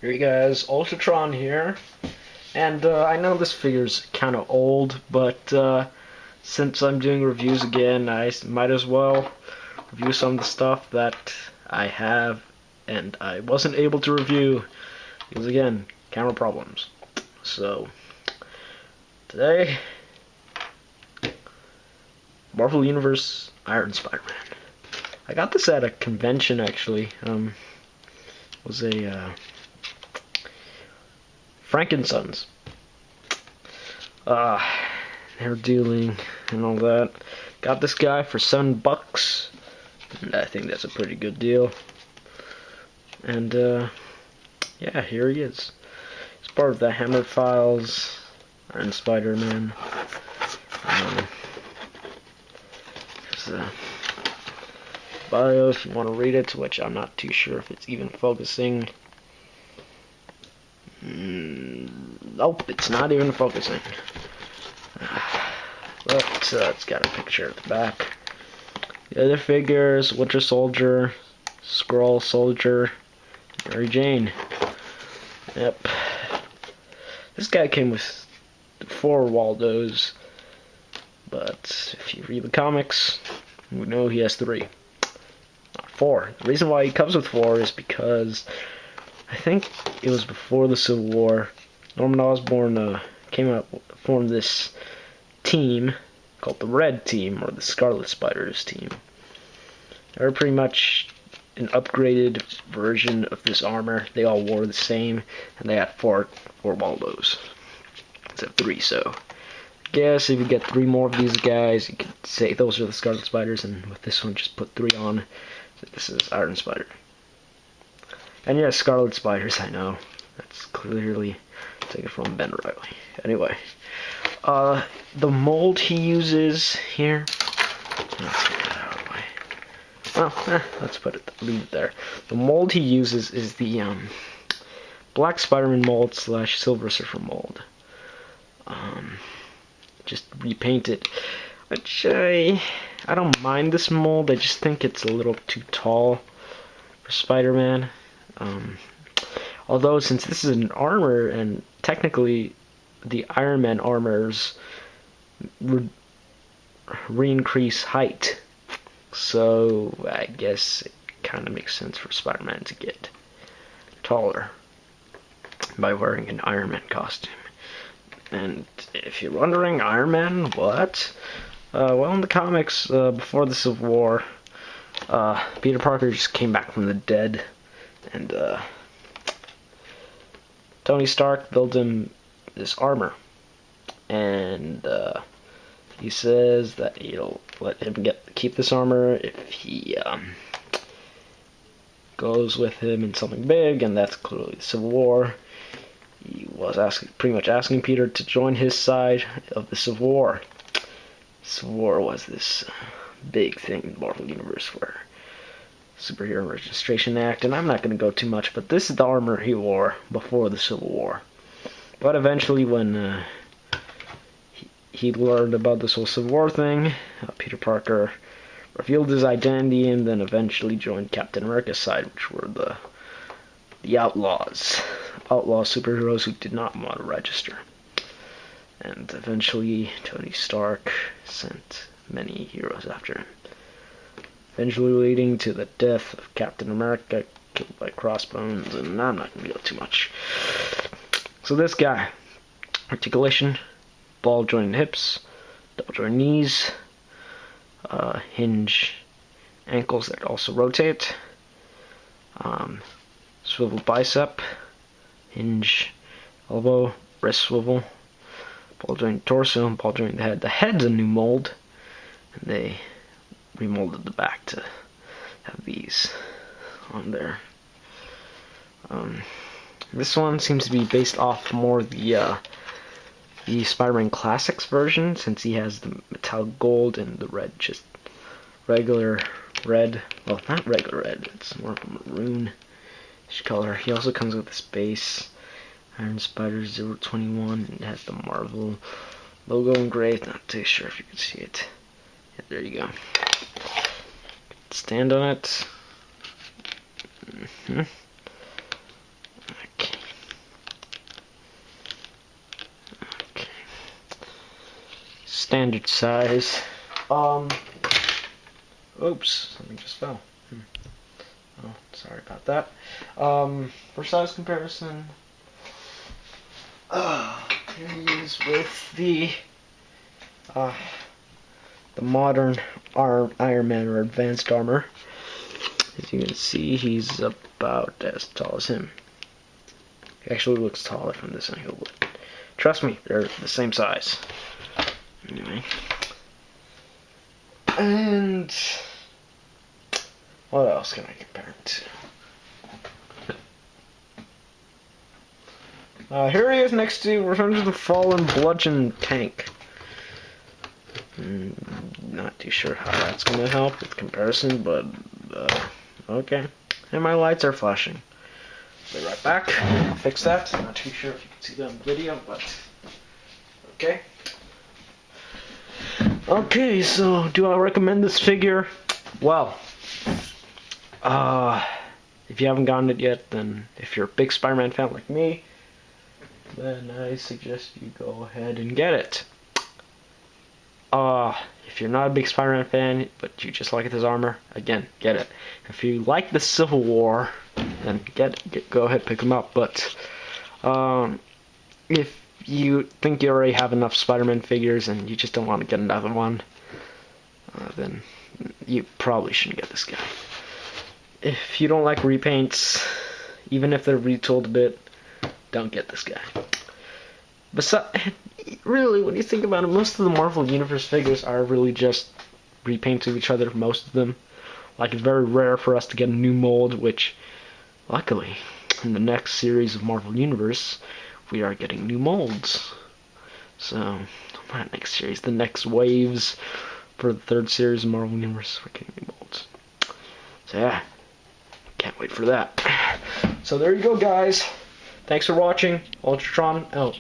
Hey guys, Ultratron here, and I know this figure's kind of old, but since I'm doing reviews again, I might as well review some of the stuff that I have and I wasn't able to review because, again, camera problems. So, today, Marvel Universe Iron Spider-Man. I got this at a convention, actually. It was a Frankensons. They're dealing and all that. Got this guy for $7, and I think that's a pretty good deal. And yeah, here he is. He's part of the Hammer Files, Iron Spider-Man. There's a bio if you want to read it, which I'm not too sure if it's even focusing. Nope, it's not even focusing. But it's got a picture at the back. The other figures: Winter Soldier, Skrull Soldier, Mary Jane. Yep. This guy came with 4 Waldos, but if you read the comics, we know he has 3. Not 4. The reason why he comes with 4 is because I think it was before the Civil War. Norman Osborn came up, formed this team called the Red Team, or the Scarlet Spiders team. They were pretty much an upgraded version of this armor. They all wore the same, and they had 4 Waldos. Instead of 3, so I guess if you get 3 more of these guys, you could say those are the Scarlet Spiders, and with this one, just put 3 on. So this is Iron Spider. And yeah, Scarlet Spiders, I know. That's clearly taken from Ben Reilly. Anyway, the mold he uses here. Let's get that out of the way. Well, let's leave it there. The mold he uses is the Black Spider-Man mold / Silver Surfer mold. Just repaint it. Which I don't mind this mold. I just think it's a little too tall for Spider-Man. Although, since this is an armor, and technically the Iron Man armors re-increase height, so I guess it kind of makes sense for Spider-Man to get taller by wearing an Iron Man costume. And if you're wondering, Iron Man, what? Well, in the comics, before the Civil War, Peter Parker just came back from the dead, and Tony Stark built him this armor, and he says that he'll let him keep this armor if he goes with him in something big, and that's clearly the Civil War. He was pretty much asking Peter to join his side of the Civil War. Civil War was this big thing in the Marvel Universe where Superhero Registration Act, and I'm not going to go too much, but this is the armor he wore before the Civil War. But eventually, when he learned about this whole Civil War thing, Peter Parker revealed his identity and then eventually joined Captain America's side, which were the outlaws. Outlaw superheroes who did not want to register. And eventually, Tony Stark sent many heroes after him, eventually leading to the death of Captain America, killed by Crossbones, and I'm not going to go too much. So this guy, articulation, ball joint hips, double joint knees, hinge ankles that also rotate, swivel bicep, hinge elbow, wrist swivel, ball joint torso, ball joint head. The head's a new mold, and they remolded the back to have these on there. This one seems to be based off more the Spider-Man Classics version, since he has the metallic gold and the red, just regular red. Well, not regular red, it's more of a maroon-ish color. He also comes with this base Iron Spider 021, and it has the Marvel logo engraved. Not too sure if you can see it. Yeah, there you go. Stand on it. Okay. standard size. Oops, something just fell. Oh, sorry about that. For size comparison, here he is with the modern Iron Man or advanced armor. As you can see, he's about as tall as him. He actually looks taller from this angle, but trust me, they're the same size. Anyway. And what else can I compare it to? Here he is next to Revenge of the Fallen Bludgeon Tank. Not too sure how that's going to help with comparison, but okay. And my lights are flashing. Be right back. I'll fix that. I'm not too sure if you can see that in the video, but okay. Okay, so do I recommend this figure? Well, if you haven't gotten it yet, then if you're a big Spider-Man fan like me, then I suggest you go ahead and get it. If you're not a big Spider-Man fan, but you just like his armor, again, get it. If you like the Civil War, then go ahead pick him up. But if you think you already have enough Spider-Man figures and you just don't want to get another one, then you probably shouldn't get this guy. If you don't like repaints, even if they're retooled a bit, don't get this guy. Besides, really, when you think about it, most of the Marvel Universe figures are really just repaints of each other, most of them. Like, it's very rare for us to get a new mold, which, luckily, in the next series of Marvel Universe, we are getting new molds. So, not next series, the next waves for the third series of Marvel Universe, we're getting new molds. So yeah, can't wait for that. So there you go, guys. Thanks for watching. Ultratron out.